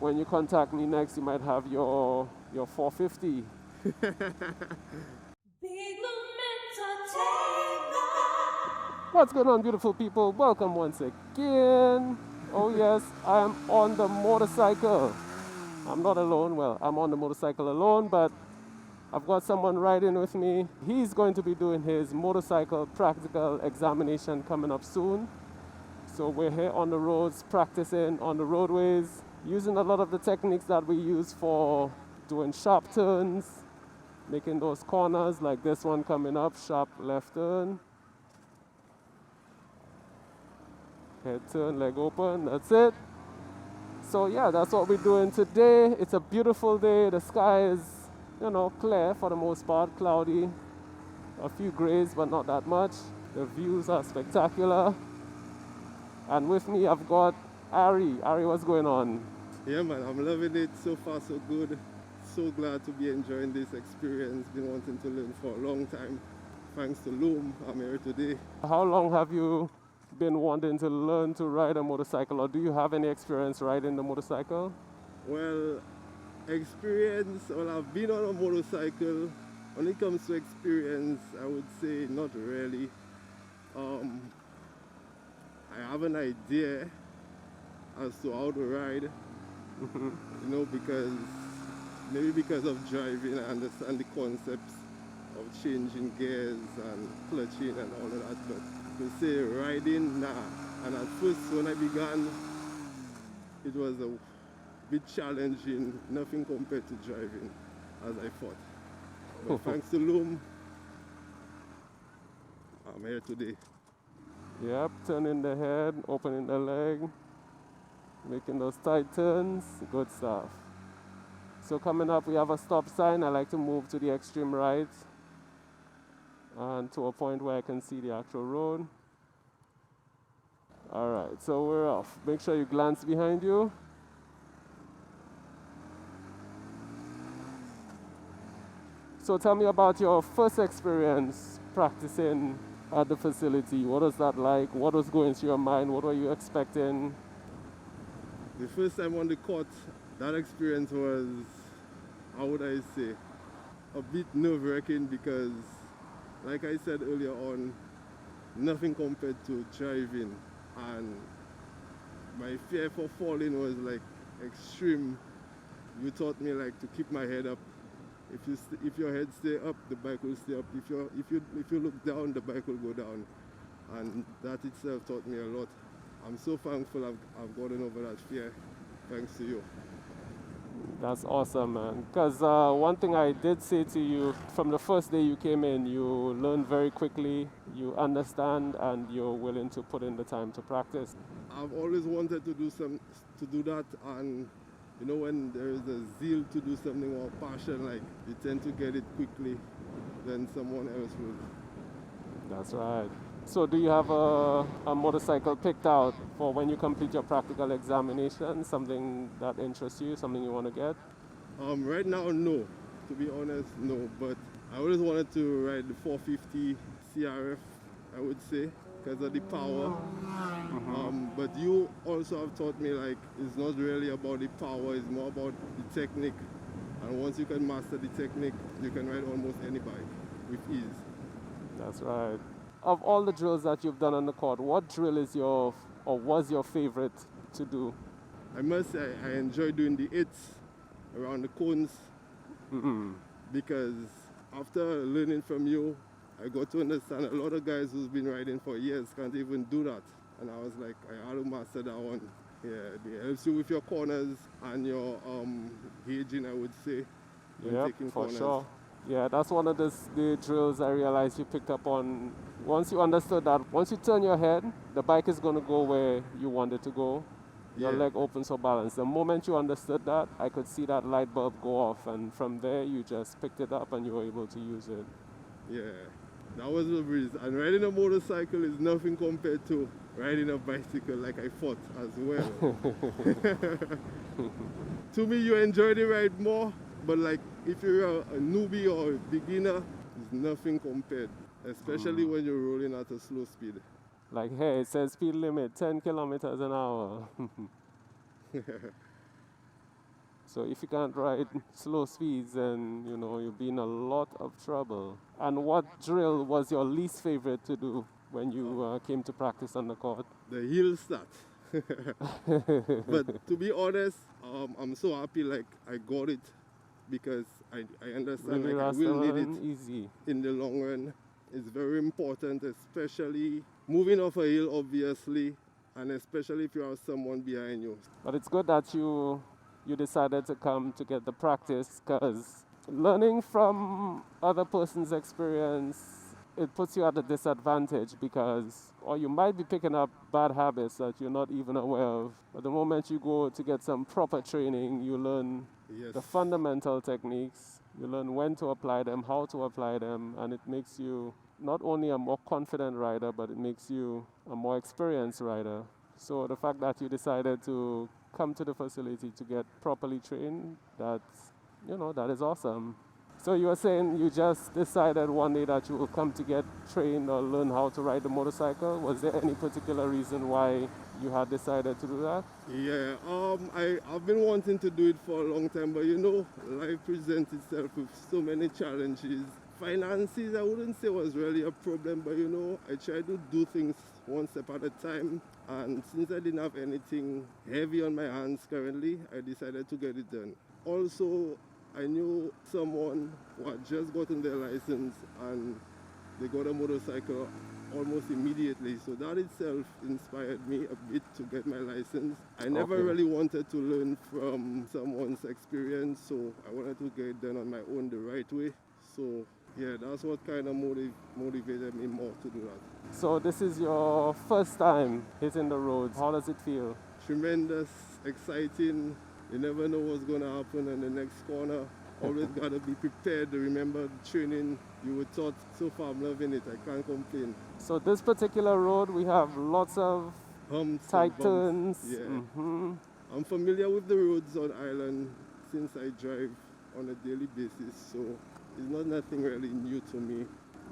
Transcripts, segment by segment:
when you contact me next, you might have your 450. What's going on, beautiful people? Welcome once again. Oh yes, I am on the motorcycle. I'm not alone. Well, I'm on the motorcycle alone, but I've got someone riding with me. He's going to be doing his motorcycle practical examination coming up soon. So we're here on the roads, practicing on the roadways, using a lot of the techniques that we use for doing sharp turns, making those corners like this one coming up, sharp left turn. Head turn, leg open, that's it. So yeah, that's what we're doing today. It's a beautiful day. The sky is, clear for the most part, cloudy. A few grays, but not that much. The views are spectacular. And with me, I've got Ari. Ari, what's going on? Yeah, man, I'm loving it. So far, so good. So glad to be enjoying this experience. Been wanting to learn for a long time. Thanks to Loom, I'm here today. How long have you been wanting to learn to ride a motorcycle, or do you have any experience riding the motorcycle? Well, I've been on a motorcycle. When it comes to experience, I would say not really. I have an idea as to how to ride, because of driving, I understand the concepts of changing gears and clutching and all of that, but to say riding, nah. And at first when I began, it was a bit challenging, nothing compared to driving as I thought. But thanks to Loom, I'm here today. Yep, turning the head, opening the leg, making those tight turns, good stuff. So coming up, we have a stop sign. I like to move to the extreme right and to a point where I can see the actual road. All right, so we're off. Make sure you glance behind you. So tell me about your first experience practicing at the facility. What was that like? What was going through your mind? What were you expecting? The first time on the court, that experience was, how would I say, a bit nerve-wracking because, like I said earlier on, nothing compared to driving, and my fear for falling was like extreme. You taught me like to keep my head up. If your head stay up, the bike will stay up. If you look down, the bike will go down, and that itself taught me a lot. I'm so thankful I've gotten over that fear, thanks to you. That's awesome, man. Because one thing I did say to you from the first day you came in, you learn very quickly, you understand, and you're willing to put in the time to practice. I've always wanted to do that, and when there is a zeal to do something or passion, like you tend to get it quickly than someone else will. That's right. So do you have a motorcycle picked out for when you complete your practical examination? Something that interests you, something you want to get? Right now, no. To be honest, no. But I always wanted to ride the 450 CRF, I would say, because of the power. But you also have taught me like it's not really about the power, it's more about the technique. And once you can master the technique, you can ride almost any bike with ease. That's right. Of all the drills that you've done on the court, what drill is was your favorite to do? I must say I enjoy doing the hits around the cones because after learning from you, I got to understand a lot of guys who's been riding for years can't even do that. And I was like, I had to master that one. Yeah, it helps you with your corners and your gauging, I would say, when taking for corners. Sure. Yeah, that's one of the drills I realized you picked up on. Once you understood that, once you turn your head, the bike is going to go where you want it to go. Your leg opens for balance. The moment you understood that, I could see that light bulb go off, and from there you just picked it up and you were able to use it. Yeah, that was the breeze. And riding a motorcycle is nothing compared to riding a bicycle, like I thought as well. To me, you enjoy the ride more, but like if you're a newbie or a beginner, it's nothing compared, especially when you're rolling at a slow speed. Like, hey, it says speed limit 10 kilometers an hour. So if you can't ride slow speeds, then you know you'll be in a lot of trouble. And what drill was your least favorite to do when you came to practice on the court? The heel start. But to be honest, I'm so happy like I got it because I understand Really, like I will need it easy. in the long run. It's very important, especially moving off a hill, obviously, and especially if you have someone behind you. But it's good that you decided to come to get the practice, because learning from other person's experience, it puts you at a disadvantage, because or you might be picking up bad habits that you're not even aware of. But the moment you go to get some proper training, you learn Yes. the fundamental techniques, you learn when to apply them, how to apply them, and it makes you not only a more confident rider, but it makes you a more experienced rider. So the fact that you decided to come to the facility to get properly trained, that is awesome. So you were saying you just decided one day that you will come to get trained or learn how to ride the motorcycle. Was there any particular reason why you had decided to do that? Yeah, I've been wanting to do it for a long time, but you know, life presents itself with so many challenges. Finances, I wouldn't say was really a problem, but you know, I try to do things one step at a time. And since I didn't have anything heavy on my hands currently, I decided to get it done. Also, I knew someone who had just gotten their license and they got a motorcycle almost immediately. So that itself inspired me a bit to get my license. I never really wanted to learn from someone's experience, so I wanted to get it done on my own the right way. So yeah, that's what kind of motivated me more to do that. So this is your first time hitting the roads. How does it feel? Tremendous, exciting. You never know what's going to happen in the next corner. Always got to be prepared. Remember the training you were taught. So far I'm loving it. I can't complain. So this particular road, we have lots of humps, tight turns. Yeah. Mm-hmm. I'm familiar with the roads on Island since I drive on a daily basis, so it's not nothing really new to me.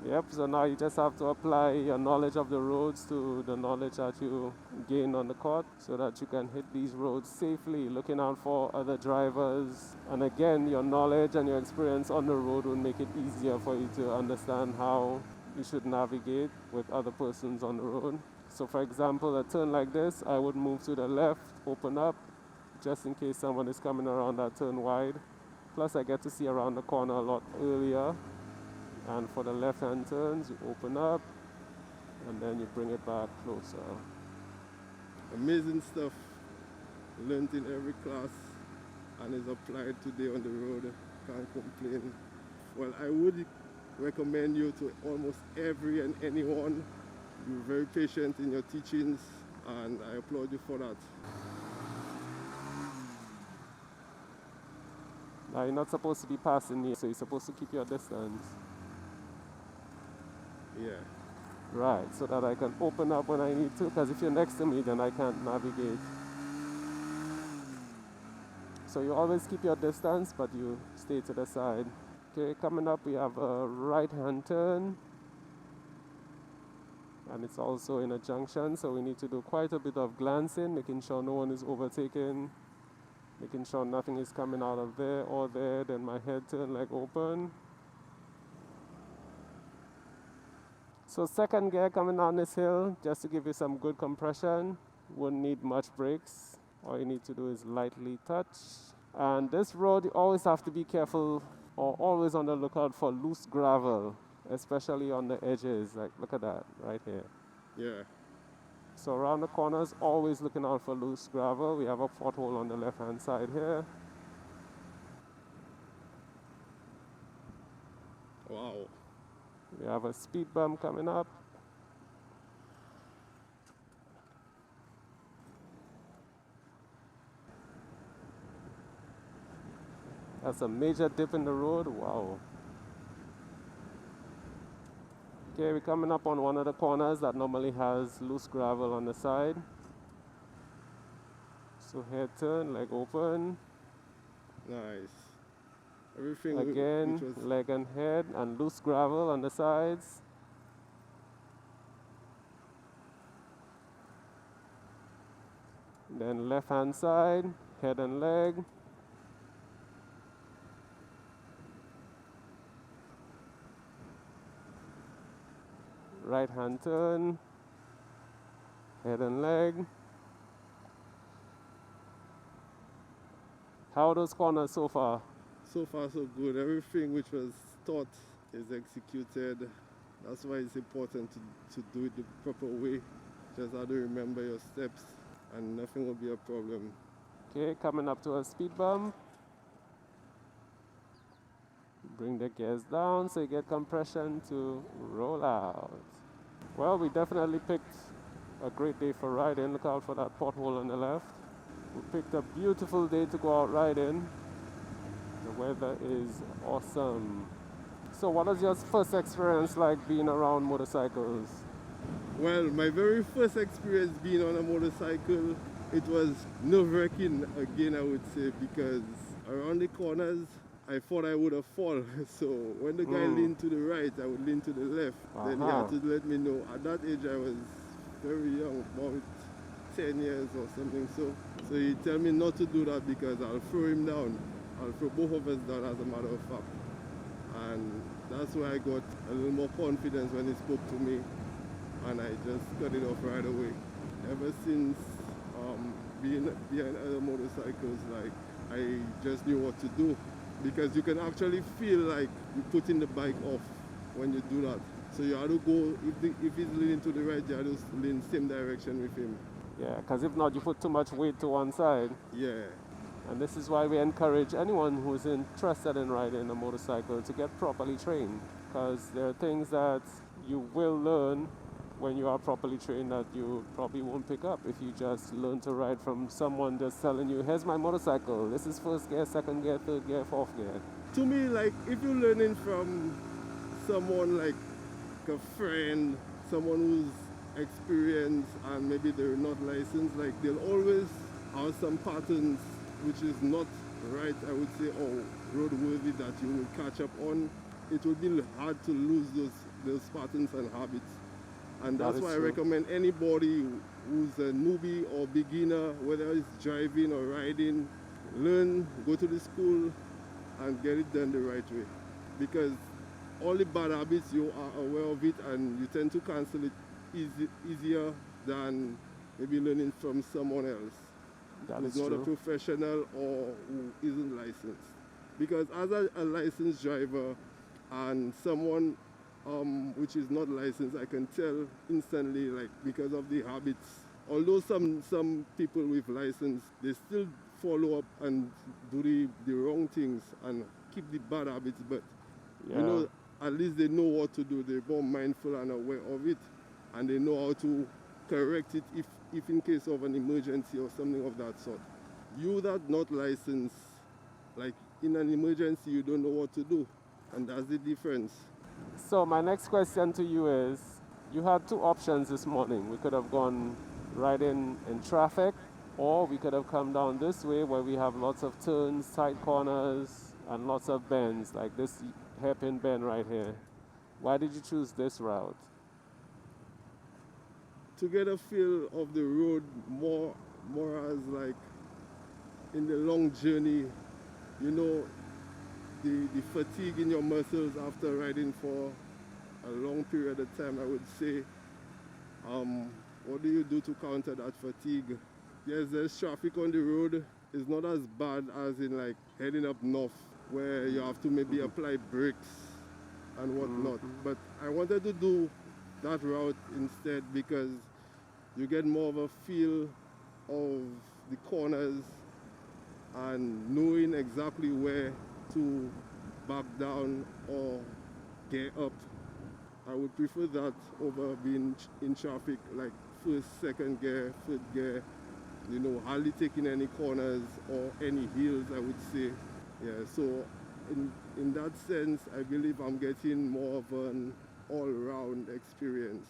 Yep, so now you just have to apply your knowledge of the roads to the knowledge that you gain on the court, so that you can hit these roads safely, looking out for other drivers. And again, your knowledge and your experience on the road will make it easier for you to understand how you should navigate with other persons on the road. So for example, a turn like this, I would move to the left, open up, just in case someone is coming around that turn wide. Plus I get to see around the corner a lot earlier. And for the left-hand turns, you open up, and then you bring it back closer. Amazing stuff, learned in every class, and is applied today on the road. Can't complain. Well, I would recommend you to almost every and anyone. You're very patient in your teachings, and I applaud you for that. Now you're not supposed to be passing me, so you're supposed to keep your distance. Yeah. Right, so that I can open up when I need to, because if you're next to me, then I can't navigate. So you always keep your distance, but you stay to the side. Okay, coming up we have a right-hand turn. And it's also in a junction, so we need to do quite a bit of glancing, making sure no one is overtaking, making sure nothing is coming out of there or there. Then my head turn leg open. So second gear coming down this hill, just to give you some good compression. Wouldn't need much brakes. All you need to do is lightly touch. And this road, you always have to be careful, or always on the lookout for loose gravel, especially on the edges. Like, look at that right here. Yeah. So around the corners, always looking out for loose gravel. We have a pothole on the left-hand side here. Wow. We have a speed bump coming up. That's a major dip in the road. Wow. Okay, we're coming up on one of the corners that normally has loose gravel on the side. So head turn, leg open. Nice. Everything again, leg and head, and loose gravel on the sides. Then left hand side, head and leg. right hand turn, head and leg. How are those corners so far? So far so good. Everything which was taught is executed. That's why it's important to do it the proper way. Just have to remember your steps and nothing will be a problem. Okay, coming up to a speed bump. Bring the gears down so you get compression to roll out. Well, we definitely picked a great day for riding. Look out for that pothole on the left. We picked a beautiful day to go out riding. The weather is awesome. So what was your first experience like being around motorcycles? Well, my very first experience being on a motorcycle, it was nerve-wracking again, I would say, because around the corners, I thought I would have fallen. So when the guy leaned to the right, I would lean to the left. Then he had to let me know. At that age, I was very young, about 10 years or something. So he tell me not to do that because I'll throw him down. I'll throw both of us down, as a matter of fact. And that's why I got a little more confidence when he spoke to me. And I just cut it off right away. Ever since being behind other motorcycles, like, I just knew what to do, because you can actually feel like you're putting the bike off when you do that. So you have to go, if he's leaning to the right, you have to lean same direction with him. Yeah, because if not, you put too much weight to one side. Yeah. And this is why we encourage anyone who's interested in riding a motorcycle to get properly trained, because there are things that you will learn when you are properly trained that you probably won't pick up if you just learn to ride from someone just telling you, here's my motorcycle, this is first gear, second gear, third gear, fourth gear. To me, like, if you're learning from someone like a friend, someone who's experienced and maybe they're not licensed, like, they'll always have some patterns which is not right, I would say, or roadworthy that you will catch up on. It will be hard to lose those patterns and habits. And that's why I recommend anybody who's a newbie or beginner, whether it's driving or riding, learn, go to the school and get it done the right way. Because all the bad habits, you are aware of it and you tend to cancel it easier than maybe learning from someone else who's not a professional or who isn't licensed. Because as a licensed driver and someone which is not licensed, I can tell instantly, like, because of the habits. Although some people with license, they still follow up and do the wrong things and keep the bad habits, but you know, at least they know what to do. They're more mindful and aware of it, and they know how to correct it if in case of an emergency or something of that sort. You that not licensed, like, in an emergency, you don't know what to do, and that's the difference. So my next question to you is, you had two options this morning. We could have gone right in traffic, or we could have come down this way where we have lots of turns, tight corners, and lots of bends, like this hairpin bend right here. Why did you choose this route? To get a feel of the road more as like in the long journey, you know, the fatigue in your muscles after riding for a long period of time, I would say. What do you do to counter that fatigue? Yes, there's traffic on the road. It's not as bad as in, like, heading up north, where you have to maybe apply brakes and whatnot. But I wanted to do that route instead because you get more of a feel of the corners and knowing exactly where to back down or gear up. I would prefer that over being in traffic, like first, second gear, third gear, you know, hardly taking any corners or any hills, I would say. Yeah, so in that sense, I believe I'm getting more of an all-round experience.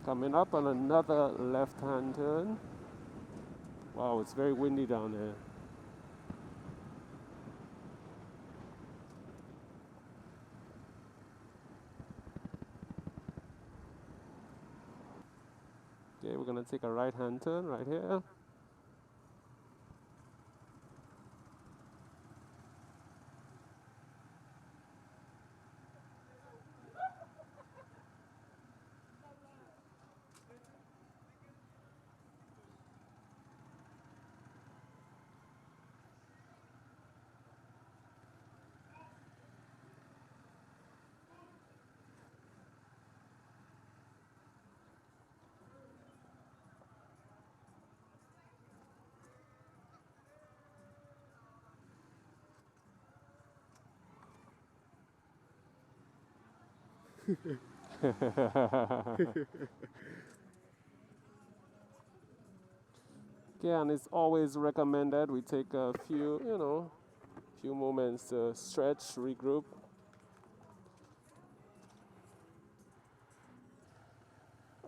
Coming up on another left-hand turn. Wow, it's very windy down there. Okay, we're gonna take a right-hand turn right here. Okay, and it's always recommended we take a few, few moments to stretch, regroup.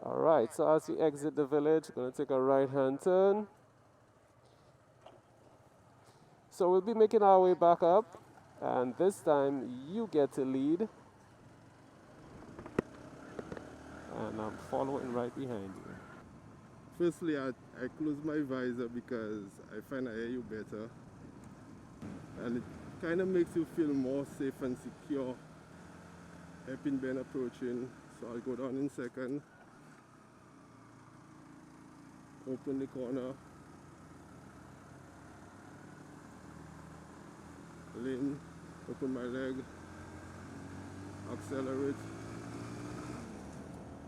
Alright, so as we exit the village, we're going to take a right-hand turn. So we'll be making our way back up, and this time you get to lead. And I'm following right behind you. Firstly, I close my visor because I find I hear you better. And it kind of makes you feel more safe and secure. Hairpin bend approaching, so I'll go down in second. Open the corner. Lean, open my leg. Accelerate.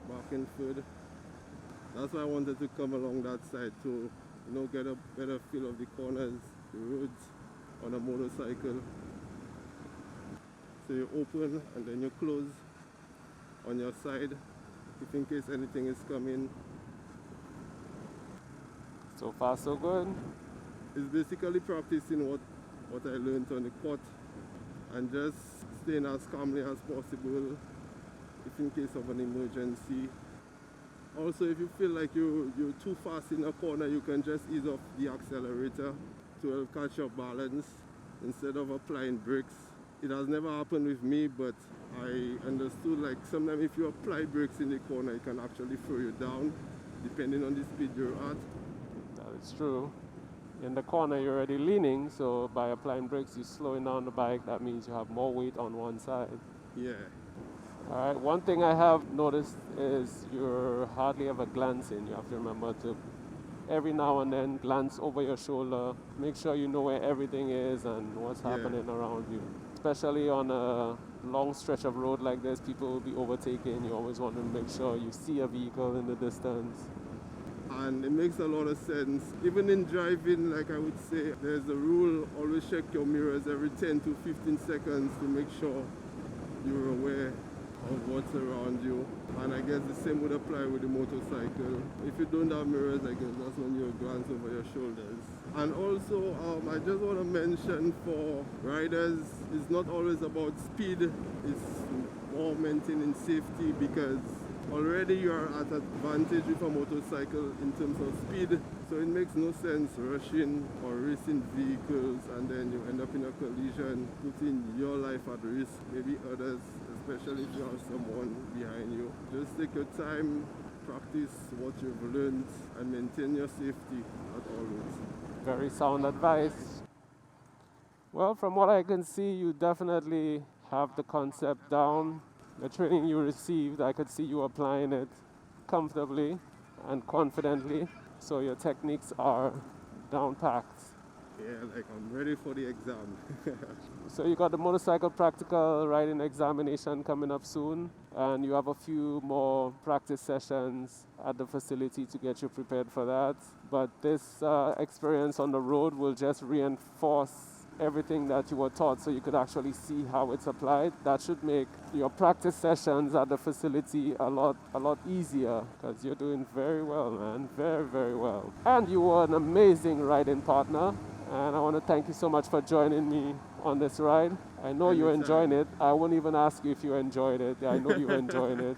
Back in third. That's why I wanted to come along that side to, get a better feel of the corners, the roads on a motorcycle. So you open and then you close on your side, if in case anything is coming. So far so good. It's basically practicing what I learned on the court and just staying as calmly as possible if in case of an emergency. Also, if you feel like you're too fast in a corner, you can just ease off the accelerator to help catch your balance instead of applying brakes. It has never happened with me, but I understood like sometimes if you apply brakes in the corner, it can actually throw you down depending on the speed you're at. That is true. In the corner you're already leaning, so by applying brakes you're slowing down the bike. That means you have more weight on one side. Yeah. Alright, one thing I have noticed is you're hardly ever glancing. You have to remember to every now and then glance over your shoulder. Make sure you know where everything is and what's happening around you. Especially on a long stretch of road like this, people will be overtaking. You always want to make sure you see a vehicle in the distance. And it makes a lot of sense. Even in driving, like I would say, there's a rule, always check your mirrors every 10 to 15 seconds to make sure you're aware of what's around you. And I guess the same would apply with the motorcycle. If you don't have mirrors, I guess that's when you glance over your shoulders. And also, I just want to mention for riders, it's not always about speed, it's more maintaining safety, because already you are at advantage with a motorcycle in terms of speed, so it makes no sense rushing or racing vehicles and then you end up in a collision, putting your life at risk, maybe others, especially if you have someone behind you. Just take your time, practice what you've learned, and maintain your safety at all times. Very sound advice. Well, from what I can see, you definitely have the concept down. The training you received, I could see you applying it comfortably and confidently. So your techniques are down packed. Yeah, like I'm ready for the exam. So you got the motorcycle practical riding examination coming up soon, and you have a few more practice sessions at the facility to get you prepared for that. But this experience on the road will just reinforce everything that you were taught, so you could actually see how it's applied. That should make your practice sessions at the facility a lot easier, because you're doing very well, man. Very, very well. And you were an amazing riding partner, and I want to thank you so much for joining me on this ride. I know you're enjoying it. I won't even ask you if you enjoyed it. I know you're enjoying it.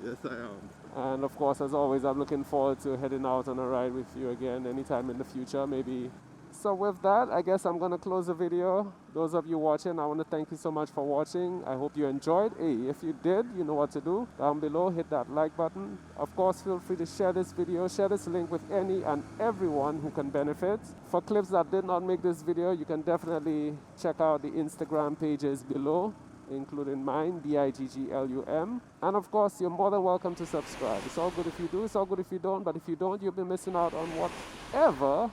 Yes, I am. And of course, as always, I'm looking forward to heading out on a ride with you again anytime in the future, maybe. So with that, I guess I'm going to close the video. Those of you watching, I want to thank you so much for watching. I hope you enjoyed. Hey, if you did, you know what to do. Down below, hit that like button. Of course, feel free to share this video, share this link with any and everyone who can benefit. For clips that did not make this video, you can definitely check out the Instagram pages below, including mine, BIGGLUM. And of course, you're more than welcome to subscribe. It's all good if you do, it's all good if you don't, but if you don't, you'll be missing out on whatever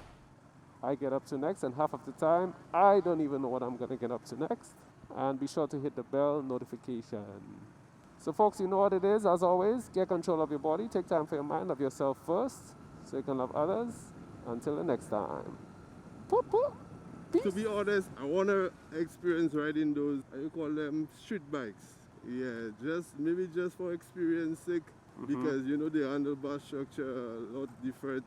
I get up to next, and half of the time, I don't even know what I'm going to get up to next. And be sure to hit the bell notification. So folks, you know what it is. As always, get control of your body, take time for your mind, love yourself first, so you can love others. Until the next time. Poop, poop. Peace. To be honest, I want to experience riding those, you call them street bikes. Yeah, maybe just for experience sake, because you know the handlebar structure a lot different